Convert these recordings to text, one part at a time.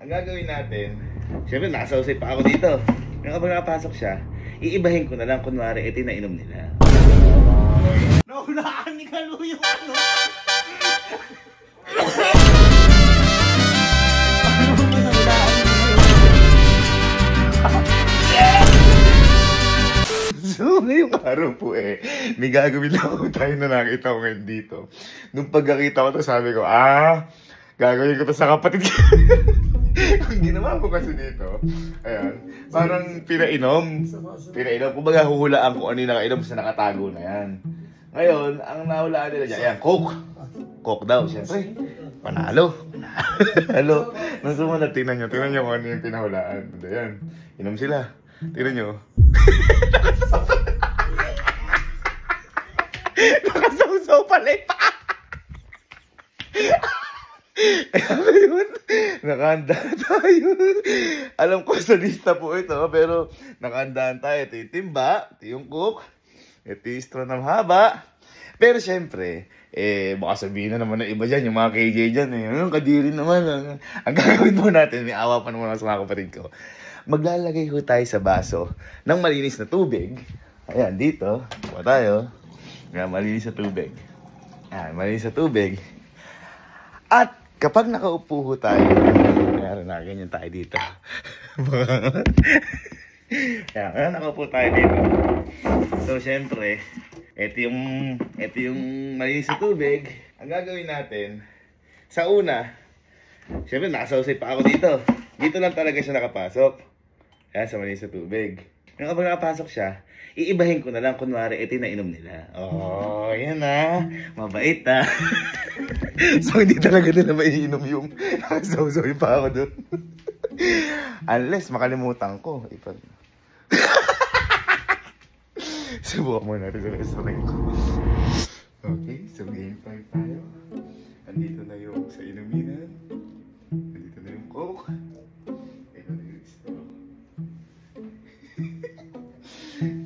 ang gagawin natin, syempre nakasausay pa ako dito. Yung kapag nakapasok siya, iibahin ko na lang kunwari ito yung nainom nila. Naulaan ni Kalu yung ano. So, ngayong araw po may gagawin lang ako tayo na nakita ko ngayon dito. Nung pagkakita ko to, sabi ko, gagawin ko to sa kapatid ko. Kung ginawa ko kasi dito, ayan, parang pinainom. Kumbaga huhulaan kung ano yung nakainom sa nakatago na yan. Ngayon, ang nahulaan nila dyan, ayan, Coke. Coke daw, siyempre. Panalo. Panalo. Nung sumunod, tingnan nyo kung ano yung pinahulaan. Ayan, inom sila. Tingnan nyo. Nakasawsaw pala yung paa. Kaya ngayon, nakahanda tayo. Alam ko sa lista po ito, pero nakahandaan tayo. Ito yung timba, ito yung cook, ito yung straw ng haba. Pero syempre, baka sabihin na naman ng iba dyan, yung mga KJ dyan, yung kadiri naman. Ang gagawin mo natin, may awa pa naman sa mga kapatid ko. Maglalagay ho tayo sa baso ng malinis na tubig. Ayan, dito. Kuha tayo. Ayan, malinis na tubig. Ayan, malinis na tubig. At kapag nakaupo ho tayo, ayan, ganyan tayo dito. Ayan, nakaupo tayo dito. So, syempre, ito yung malinis na tubig. Ang gagawin natin, sa una, syempre, nakasausay pa ako dito. Dito lang talaga siya nakapasok. Ayan, sa malinis na tubig. Yung kapag nakapasok siya, iibahin ko na lang kunwari ito yung nainom nila. Oh, yan mabait So, hindi talaga nila maiinom yung sausawin pa ako doon. Unless makalimutan ko. Subukan mo natin sa restaurant ko. Okay, so game 5 tayo. Andito na yung sa inuminan. Andito na yung Coke. Ito na yung straw.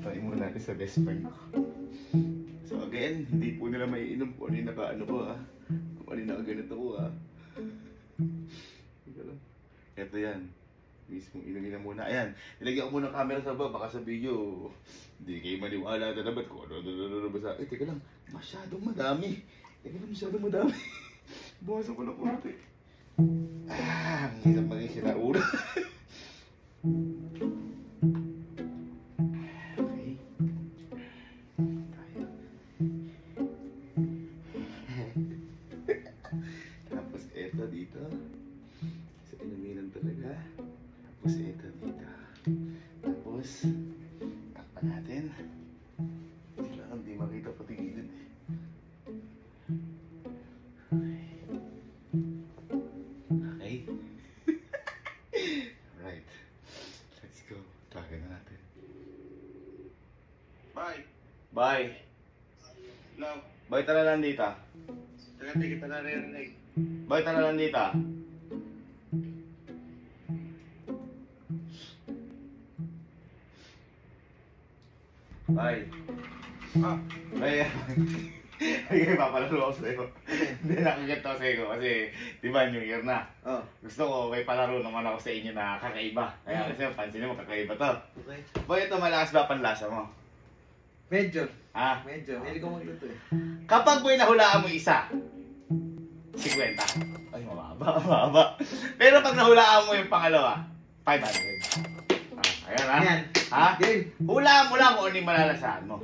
Try mo natin sa best friend ko. So again, hindi po nila maiinom kung ano yung naka-ano ko kung ano yung nakaganito ko Ito yan. Mismo inumin na muna. Ayan, nilagyan ko muna ng camera sa baba. Baka sa video, hindi kayo maniwala na naman kung ano basta. Teka lang, masyadong madami. Buwasan ko na konti. Ang hirap maging sinaura. Tapos eto dito. Sa inuminan talaga. Tapos eto dito. Tapos takpan natin. Kailangan di makita pati gilid. Okay. Right. Let's go. Tagay na natin. Bye. Bye. Love. Bye, tara lang dito. Tagay kita na rin. Bye, tara lang dito. Bye. Bye. Ay, papalaro ako sa'yo. Hindi nakagat ako sa'yo kasi, di ba, New Year na. Gusto ko, may palaro naman ako sa inyo na kakaiba. Kaya kasi, pansin mo, kakaiba to. Okay. Boy, ito malakas ba panlasa mo? Medyo. Medyo. Hindi ko magluto Kapag boy, nahulaan mo isa, 50. Ay, mababa. Pero pag nahulaan mo yung pangalawa, 500. Ayan Ayan. Game. Hulaan mo lang kung ano yung malalasahan mo.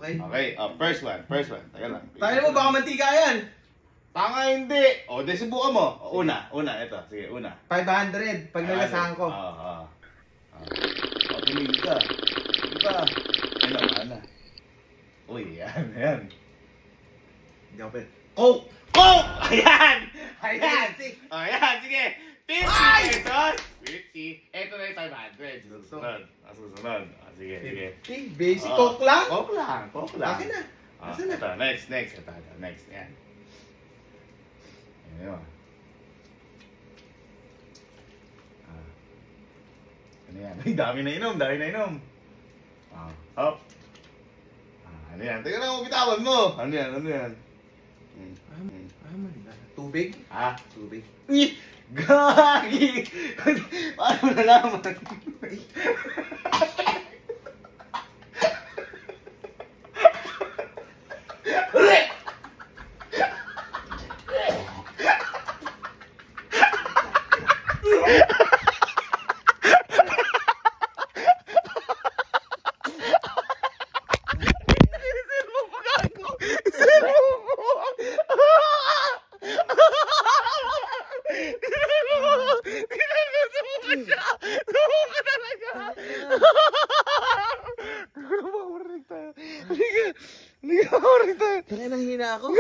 Okay. Okay, first one. Teka lang. Tayo mo, baka mantika yan. Tanga hindi. O, subukan mo. Una, ito. Sige, una. 500, pag nalasahan ko. Tumigil ka. Diba? Ano? Uy, yan. Hindi ako pwede. Coke! Ayan! Ayan, sige. 50 pesos. 50. Ito na yung 500. Susunod. Sige. Basic Coke lang? Coke lang. Akin na. Asan na? Ito, next. Yan. Ayan. Ano yan? Ay, dami na inom. Hop. Ano yan? Teka lang, bitawan mo. Ano yan? Ayaw man. Tubig? Tubig. Gagi! Paano mo nalaman? Kaya nang hina ako.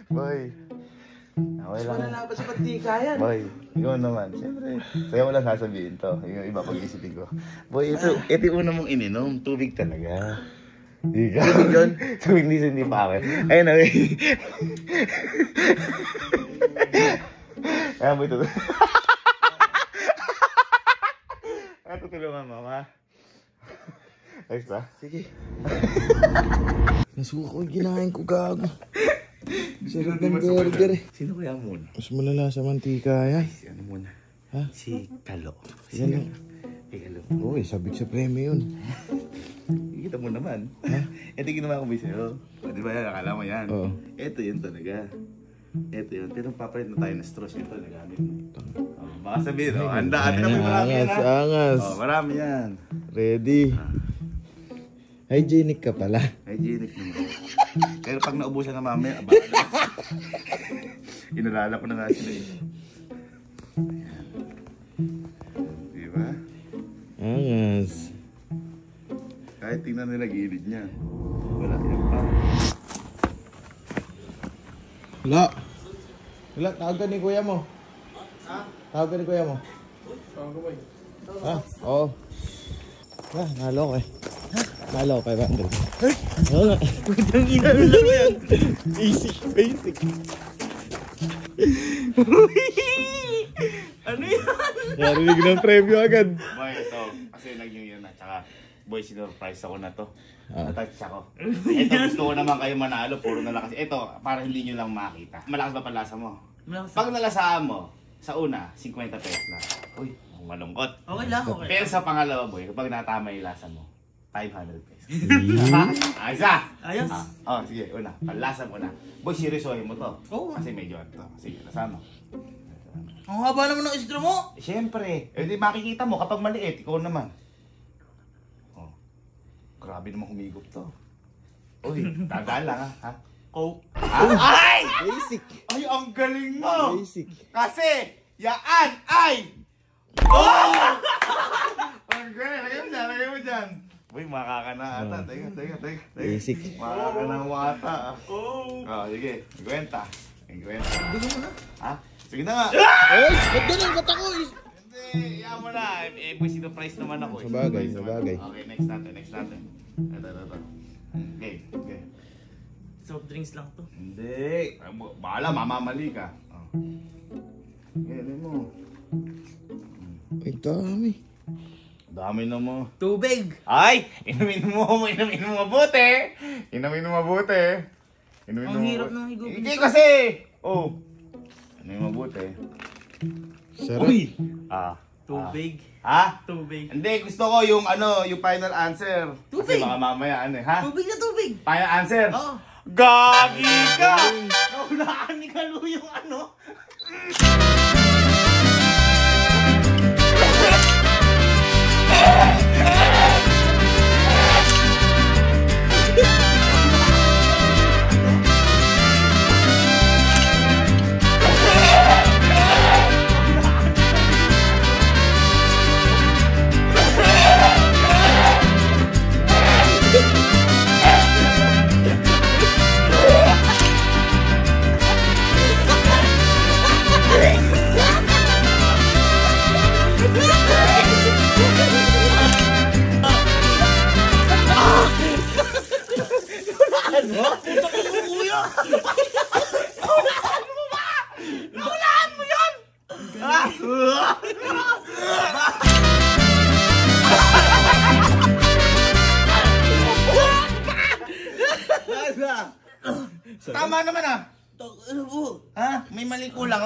Boy. Okay lang. Malalaban sa patika yan. Boy, ikaw naman. Siyempre, sa'yo ko lang sasabihin to. Yung iba pag-iisipin ko. Boy, ito yung una mong ininom. Tubig talaga. Ikaw. Tubig yun? Tubig hindi pa akin. Ayun na. Kaya mo ito. Kaya tutulungan mo, ma. Ayos ba? Sige. Nasuko yung kinain ko, gago. Sarap ng burger eh. Sino kaya muna? Mas malala sa mantika yan. Si ano muna? Ha? Si Kalo. Yan lang. Si Kalo. Uy, sabik sa premyo yun. Kita mo naman. Ito yung ginawa ko ba sa'yo? Di ba yan? Akala mo yan? Oo. Ito yun talaga. Ito yun. Pero papalit na tayo ng straws. Ito nagamit mo. Baka sabihin, handa. Ate na may marami yan, ha? Angas. Marami yan. Ready. Hygienic ka pala. Hygienic naman. Pero pag naubusan na mamaya, abala. Inalala ko na nga sila eh. Di ba? Angas. Kahit tingnan nila gilid niya. Wala yan pa. Wala. Wala, tawagan ni kuya mo. Ha? Tawagan ni kuya mo. Tawagan ko ba? Ha? Oo. Ha, nalo ko eh. Nalo ko 500. Hey! Oo nga. Putang ina na lang yan. Basic, basic. Ano yan? Narinig ng premyo agad. Boy, ito. Kasi nag-new year na. Tsaka, boy, sinurprise ako na to. Ah. Natouch ako. Ito, gusto ko naman kayo manalo. Puro na lang kasi. Ito, para hindi nyo lang makita. Malakas ba panlasa mo? Pag nalasaan mo, sa una, 50 pesos lang. Uy, malungkot. Okay lang, okay. Pero sa pangalawa, boy, kapag natama yung lasa mo, 500 pesos. Ayos ah! Ayos. Sige, una. Panlasa mo na. Boy, seryosohin mo to. Oo. Kasi medyo ano to. Sige, lasama. Ang haba naman ng istro mo. Siyempre. Di makikita mo kapag maliit, ikaw naman. Oh. Grabe naman humigop to. Uy, tagal lang ha. Coke. Ay! Basic. Ay, ang galing mo! Basic. Kasi, yaan ay... Oh! Ang galing, lagay mo dyan. Uy, makakana ata. Teka. Basic. Makakana mo ata. Oh. Sige, 50. 50. Bigyan mo na. Ha? Sige na nga. Ay! Ba't ganun? Ba't ako? Hindi, iyan mo na. Boy, sino-price naman ako. Sabagay, Sino-price naman sabagay. ako. Okay, next natin. Ito. Okay. Soft drinks lang to. Hindi. Bahala, mamamali ka. Ganyan mo. Ay, dami. Dami na mo. Tubig. Ay! Inumin mo mabuti. Ang hirap nang higupin. Hindi kasi! Oh. Inumin mabuti. Sarap. Uy! Tubig. Ha? Tubig. Hindi, gusto ko yung yung final answer. Kasi Tubig. baka mamaya ha? Tubig na tubig. Final answer? Oo. Gagi ka! Naulaan ni Kalu yung Tama naman Ano po? Ha? May mali kulang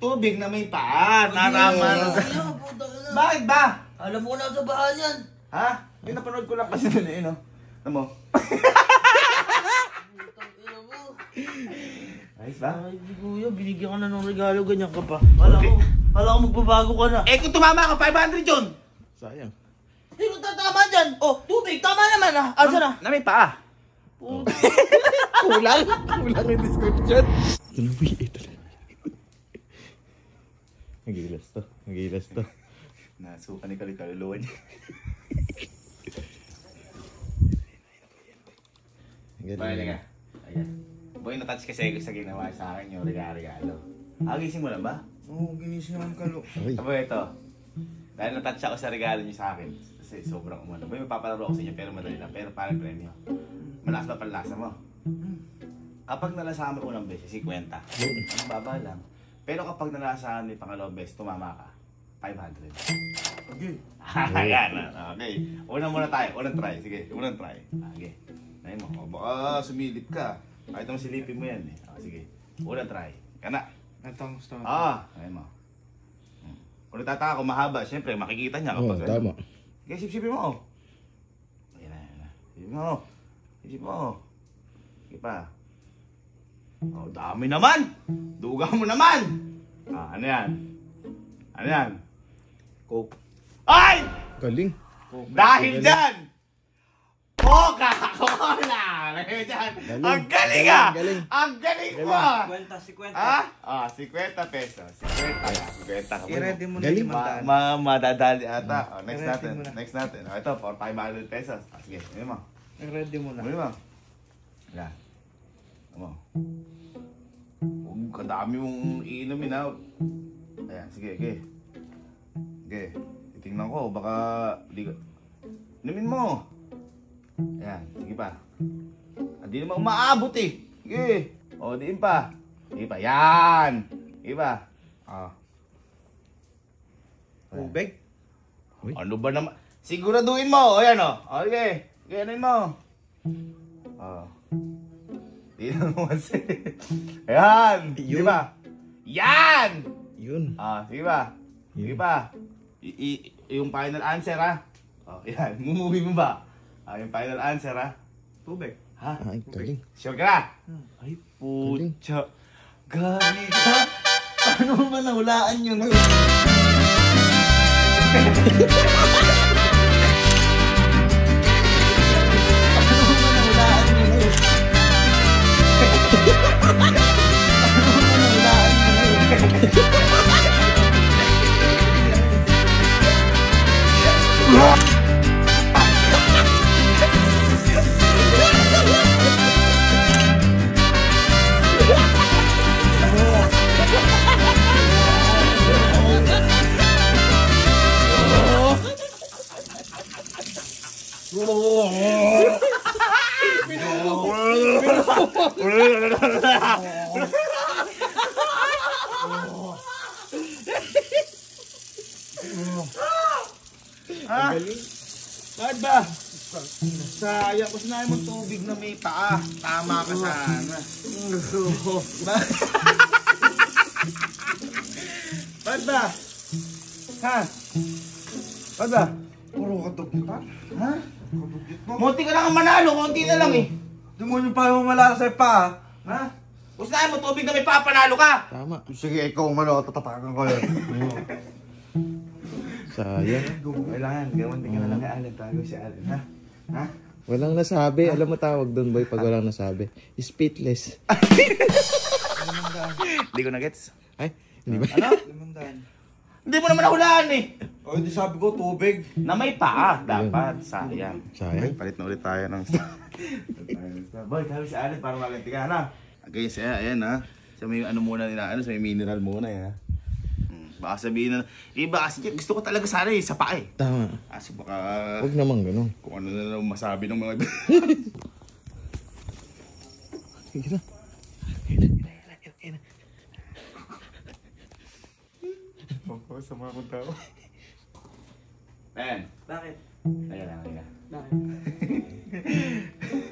tubig na may paa. Naraman. Bakit ba? Alam mo na sa bahan yan. Ha? May napanood ko lang kasi doon eh, no? Ano mo? Putang ina mo. Ayos ba? Ay, si kuya, binigyan ka na ng regalo, ganyan ka pa. Kala ko magbabago ka na. Eh, kung tumama ka, 500 yun! Sayang. Hindi ko tatama dyan. Oh, tubig, tama naman ah. Asa na? Na may paa. Puta. Kulang yung description. Tuloy, tuloy. Nagilas to. Nasuka ni kaluluwa niya. Pwede ka. Ayan. Boy, natouch kasi sa ginawa sa akin yung regalo. Agising mo na ba? Oo, ginising naman kalo. Abo, ito. Dahil natouch ako sa regalo niyo sa akin. Kasi sobrang umano. Boy, mapapalaro ako sa inyo pero madali lang. Pero parang premyo. Malakas ba panlasa mo? Kapag nalasahan mo unang beses, 50. Ang baba lang. Pero kapag nalasahan mo yung pangalawang beses, tumama ka. 500. Okay. Ayan. Okay. Unang tayo. Unang try. Sige, unang try. Okay. Nahin mo. Baka sumilip ka. Kahit naman silipin mo yan eh. Sige. Unang try. Kana. Natang gusto. Nahin mo. Kung natataka ko mahaba, syempre makikita niya kapag tama. Sige, sip-sipin mo. Ayan na. Sipin mo. Sipin mo. Sige pa. Dami naman! Duga mo naman! Ano yan? Ano yan? Coke. Ay! Galing. Dahil dyan! Coca-Cola! Dahil dyan! Ang galing ah! Ang galing mo! 50. Ha? 50 pesos. 50. I-ready mo na Galing. 500. Madadali ata. Next I-ready natin. mo na. Next natin. Ito, for 500 pesos. Sige, yun mo. I-ready mo na. Ano mo? Yan. Ano mo? Huwag kadami mong iinumin ha. Ayan, sige, okay. Okay. Titingnan ko, baka di ka... Inumin mo. Ayan, sige pa. Hindi naman umaabot eh. Sige. O, diin pa. Sige pa, yan. Sige pa. Tubig? Ano ba naman? Siguraduhin mo. O, yan o. Okay. Okay, anuin mo. Tingnan mo kasi. Ayan. Sige ba? Yan! Yun. Sige ba? Sige pa. Yung final answer ha. Yan. Mumuwi mo ba? Yung final answer ha. Tubig. Ha? Ay, galing. Sure ka na? Ay, putya. Galing ka? Paano mo ba nahulaan yun? Ha? Bakit ba? Sayang, kasi na yung tubig na may paa. Tama ka sana. Bakit ba? Ha? Bakit ba? Puro katugitan. Ha? Munti ka lang ang manalo, konti na lang eh. Demonyo pa yung malasay pa. Ha? Gusto na mo tubig na may paa, panalo ka. Tama. Sige, ikaw umano, tatapakan ko yun. Sayang. Kailangan, gawan din ka na lang kay Allen. Tago si Allen, ha? Ha? Walang nasabi. Alam mo tawag doon, boy, pag walang nasabi. Speechless. Hindi ko na-gets. Ay, hindi ba? Ano? Hindi mo naman nahulaan eh. O, hindi sabi ko, tubig. Na may paa, dapat. Sayang. Sayang. Palit na ulit tayo ng Boy, tayo si Allen para maganti ka, ha? Okay, siya, ayan ha. Siya may ano muna nila, sa may mineral muna yan ha. Baka sabihin na, iba kasi gusto ko talaga sana sa paa eh. Tama. Kasi baka Huwag naman ganun. kung ano na lang masabi ng mga Sige na. sa mga kong tao. Ben. Bakit? Teka lang, teka. Bakit?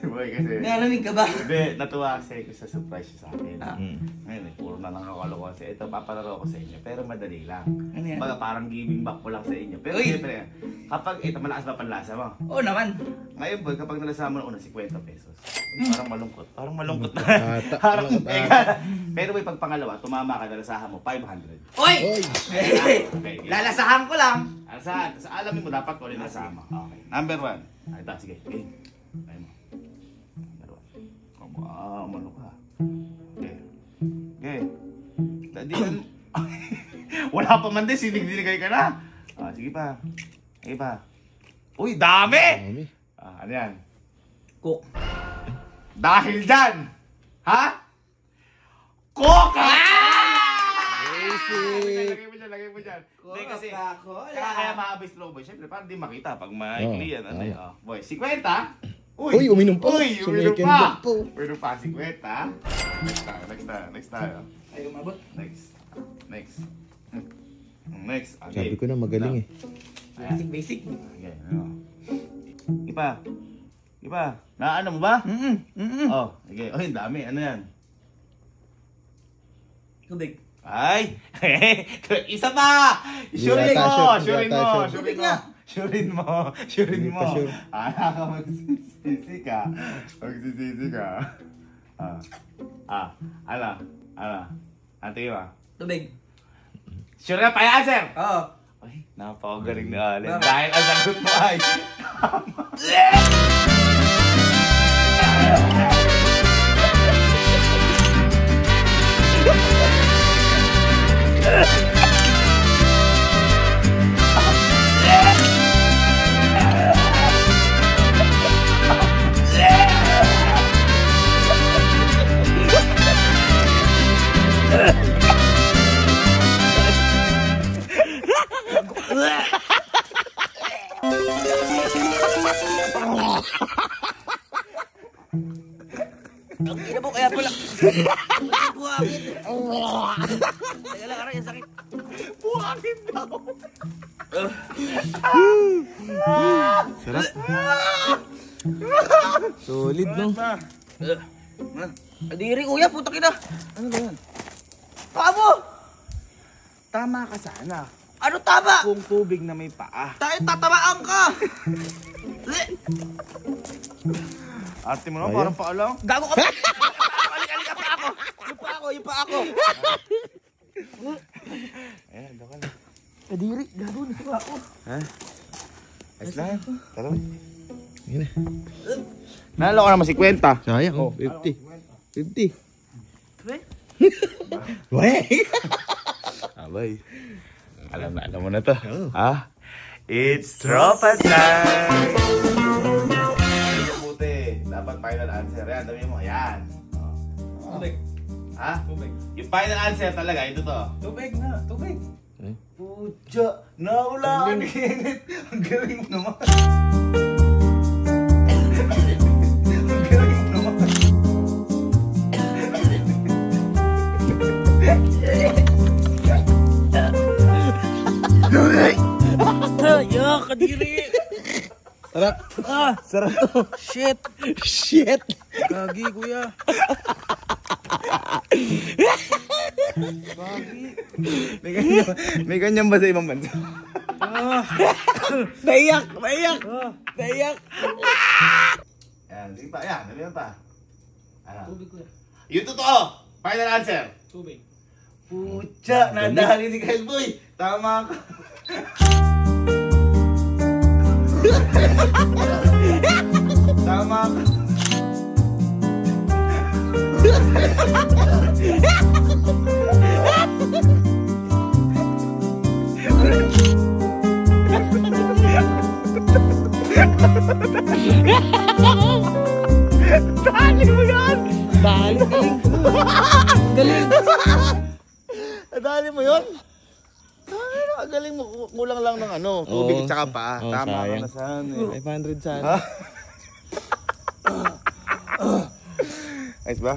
Boy, kasi... Nalamig ka ba? Hindi, natuwa kasi ako sa surprise niya sa akin. Mm. Ngayon, puro na lang ako kasi ito, papalaro ko sa inyo. Pero madali lang. Ano yan? Baga, parang giving back ko lang sa inyo. Pero Uy! siyempre, kapag ito, malakas ba panlasa mo? Oo naman. Ngayon, boy, kapag nalasa mo ng una, 50 pesos. Parang malungkot. Parang malungkot na. Ata, Parang, malungkot teka. Pero boy, pag pangalawa, tumama ka, nalasahan mo, 500. Oy! Oy! Okay, Lalasahan ko lang. Alasahan. Tapos alamin mo, dapat ko rin nalasahan mo. Okay. Number 1. Ay, ito, sige. Game. Ay mo. Number 1. Umano ka. Okay. Okay. Di yan. Wala pa man din, sinig-diligay ka na. Sige pa. Sige pa. Uy, dami! Dami. Ano yan? Cook. Dahil dyan! Ha? Coca! Basic! Lagay mo dyan. Hindi kasi, Coca-Cola. kaya mahaba slow boy. Siyempre, parang di makita pag maikli yan. Ano tama. yun? Boy, 50? Uy, uminom pa. Uy, uminom Sumikin pa. pa po. Uminom pa, 50. Next tayo. Ay, umabot. Next. Next. Okay. Sabi ko na magaling eh. Ayan. Basic. Okay, ano? Iba. Naano mo ba? Oh, okay. Oh, yung dami. Ano yan? Tubig. Ay! Isa pa! Di ata Surin mo. Hindi pa sure. Ka magsisisi ka. Ano? Ano tingin mo? Tubig. Sure ka pa yung answer? Oo. Ay, napakagaling na Allen. Bakit? Dahil ang sagot mo ay... Ang ina mo, kaya pala. Buhangin. Teka lang, aray, ang sakit. Buhangin daw. Sarap. Solid, no? Adiri, kuya, puta kita. Ano ba yan? Pamo! Tama ka sana. Ano tama? Kung tubig na may paa. Tayo tatamaan ka. Arte mo na, Ayun. parang paa lang. Gago ka pa. Alik ka pa ako. Yung pa ako. Ayan, doon ka na. Adiri, gago na pa ako. Ha? Ayos lang. Tara. Yun na. Nalo ka naman si Kwenta. Sayang, oh. 50. 50. Weh? Weh! Abay. Alam mo na to. Ha? It's tropa time! Hindi buti. Dapat final answer. Yan, dami mo. Yan. Tubig. Ha? Tubig. Yung final answer talaga, ito to. Tubig na, tubig. Pucha, nawala ka ni Kenneth. Ang galing mo naman. Ang galing mo naman. Yak, kadiri. Sarap. Sarap to. Shit. Shit! Gagi, kuya. May ganyan ba sa ibang bansa? Naiyak! Naiyak! Yan, sige pa. Yan, dami pa. Ano? Tubig, kuya. Yung totoo! Final answer! Tubig. Pucha, nadali ni Kyle Boy. Tama ka. Tama ka. Dali mo yan! Dali, galing. Dali mo yun? Ang galing mo. Kulang lang ng ano, tubig Oo. tsaka paa. Oo, Tama ka sayang. na saan eh. 500 sana. Ha? Ayos ba?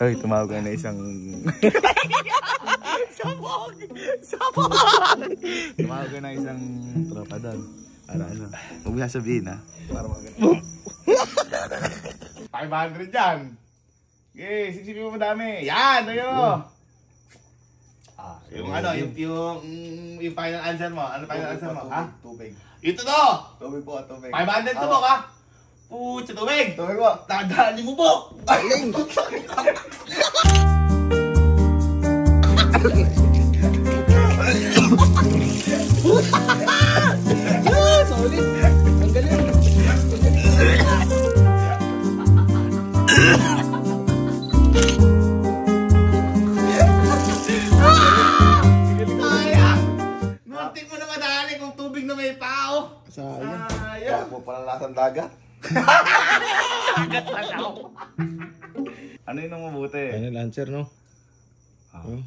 Ay, tumawag ka na isang... Sabog! Tumawag ka na isang tropa doon. Para ano? Huwag mo sasabihin ha. Para maganda. 500 dyan! Okay, sisipin mo madami. Yan! Ayun! Yung ano, yung final answer mo. Ano final answer mo? Ha? Tubig. Ito to! Tubig po, tubig. 500 to mo ka? Putsa, tubig! Tubig po. Tadali mo po! Galing! Solid! Ang galing! Muntik mo na madali kung tubig na may pao! Sayang. Kaya po pala lasang dagat. Ano yun ang mabuti? Final answer, no? Ano?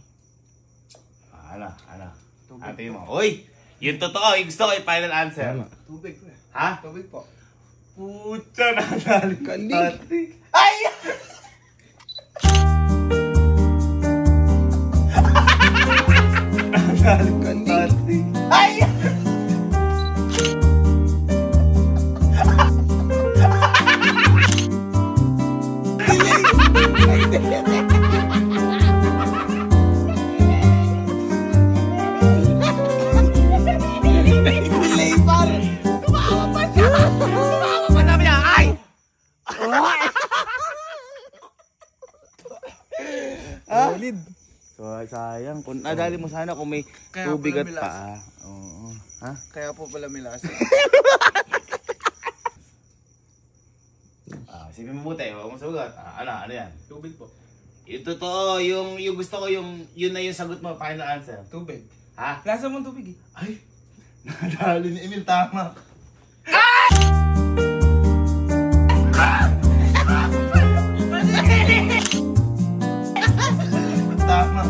Ate mo. Uy! Yung totoo, yung gusto ko yung final answer. Tama. Tubig po. Ha? Tubig po. Pucha, nadali. Galing! Ay! Galing! Ay! Delay par! Tumawa pa sabi niya. Ay! Solid! So, sayang. Kung nadali mo sana kung may Kaya tubig at pala may paa. Oo. Ha? Kaya po pala may lasa. Sige mabuti. Huwag mo sagot. Ano yan? Tubig po. Yung totoo, yung gusto ko, yun na yung sagot mo, final answer. Tubig. Ha? Lasa mo tubig eh. Ay! Nadali ni Emil, tama. Tama.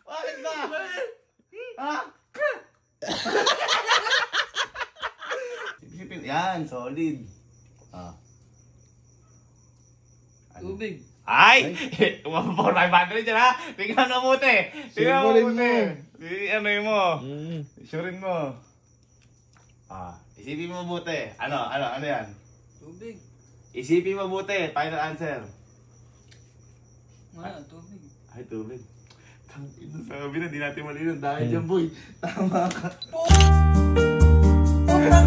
Bakit ba? Ha? Isipin, yan, solid. Tubig. Ay! Umapapor 500 dyan ha! Tingnan mo mabuti! Tingnan mo Surein mabuti! Ano yun mo? Mm. Surein mo. Isipin mo mabuti. Ano yan? Tubig. Isipin mo mabuti. Final answer. Tubig. Ay, tubig. Tangina, sabi na, di natin malinan dahil dyan, boy. Tama ka. Tama ka.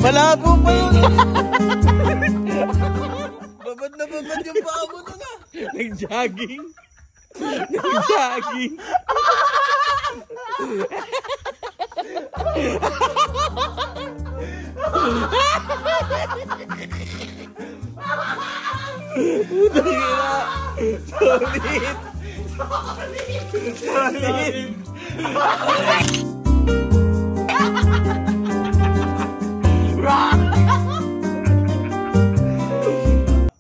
Malabo pa yun! Babad na babad yung paa mo na. Nag-jogging! Nag-jogging! Putang ina! Solid! Solid!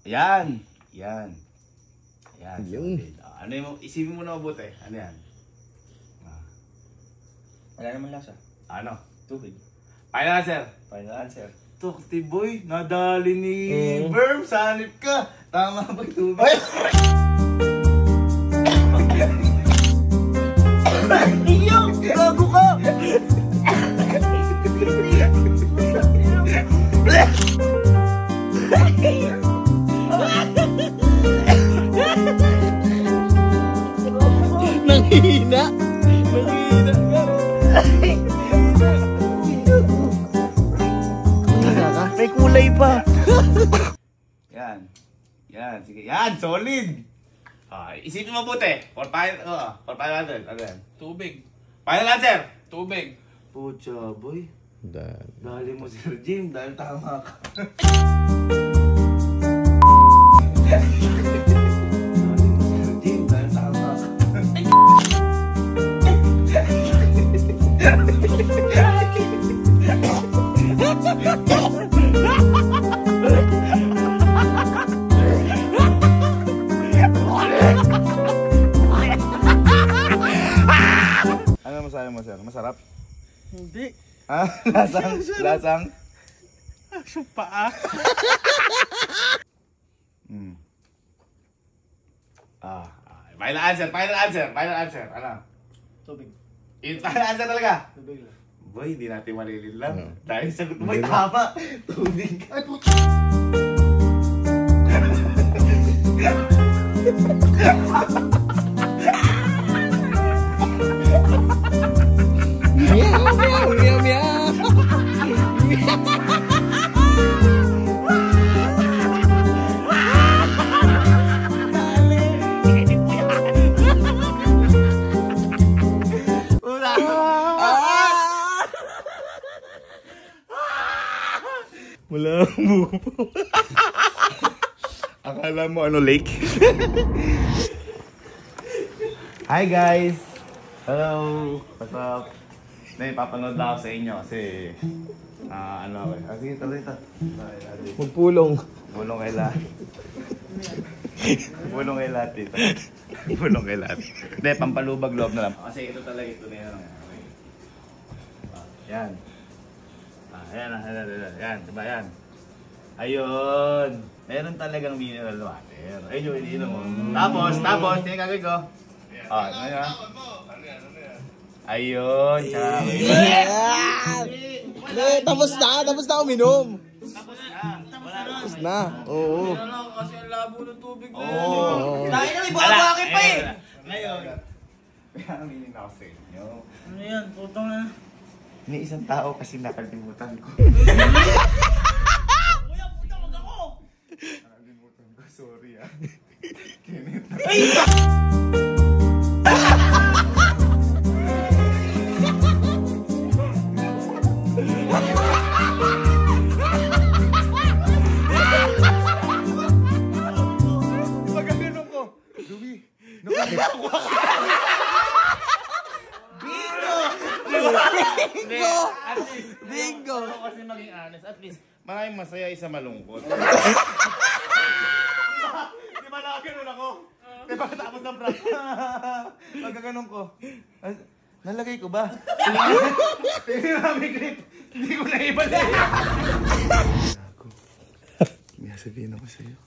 Yan. Yun. Ano yung, isipin mo na mabuti. Ano yan? Wala naman lasa. Ano? Tubig. Final answer. Final answer. Tukti boy, nadali ni Berm, sanip ka. Tama ba yung tubig? Iyo! Gago ka! Nanghihina! Nanghihina ka! May kulay pa. Yan. Sige. Yan, solid. Isipin mo mabuti. For 500. Ano yan? Tubig. Final answer. Tubig. Pucha, boy. Dali. Dali mo, Sir Jim. Dahil tama ka. sir? Masarap? Hindi. Ah, lasang? Asyong paa. Final answer. Ano? Tubig. Final answer talaga? Tubig lang. Boy, di natin malilin lang. Dahil sagot mo ay tama. Tubig. Ay, puto! Wala ang bubo. Akala mo ano, lake? Hi guys! Hello! What's up? Papanood lang ako sa inyo kasi ano ako eh. Sige, ito. Magpulong. Bulong kay lahat. Bulong kay lahat dito. Bulong kay lahat. Hindi, pampalubag loob na lang. Kasi ito talaga, ito na yan. Okay. Yan. Yan, diba yan? Ayun. Meron talagang mineral water. Ayun yung iniinom mo. Tapos, tingin kagay ko. Ano yan? Ayun, tsaka. Tapos na uminom. Tapos Na. Oo. Kasi ang labo ng tubig na Oo. Dahil na, may buwabaki pa eh! Ngayon, kaya aminin ako sa inyo. Ano yan? Putong na. Ni isang tao kasi nakalimutan ko. Kuya, puta, wag ako! Nakalimutan ko, sorry ah. Kenneth. Pagkaganon ko, Dumi, nakalimutan ko. Bingo! Ako kasi maging honest, at least maraming masaya isa malungkot. Di ba nakaganon ako? Di ba katapos ng prank? Pagkaganon ko, nalagay ko ba? Tingnan namin clip, hindi ko na ibalik. Gago, may sabihin ako sa'yo.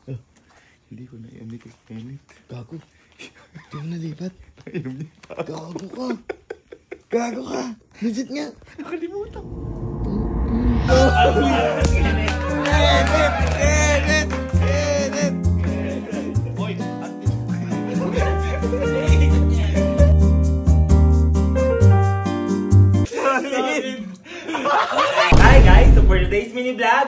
Hindi ko na i-amik kay Kenneth. Gago. Hindi mo nalipat. Painom niya pa. Gago ka. Gago ka. Legit nga. Nakalimutan. Edit! Boy, Hi guys! So for today's mini vlog,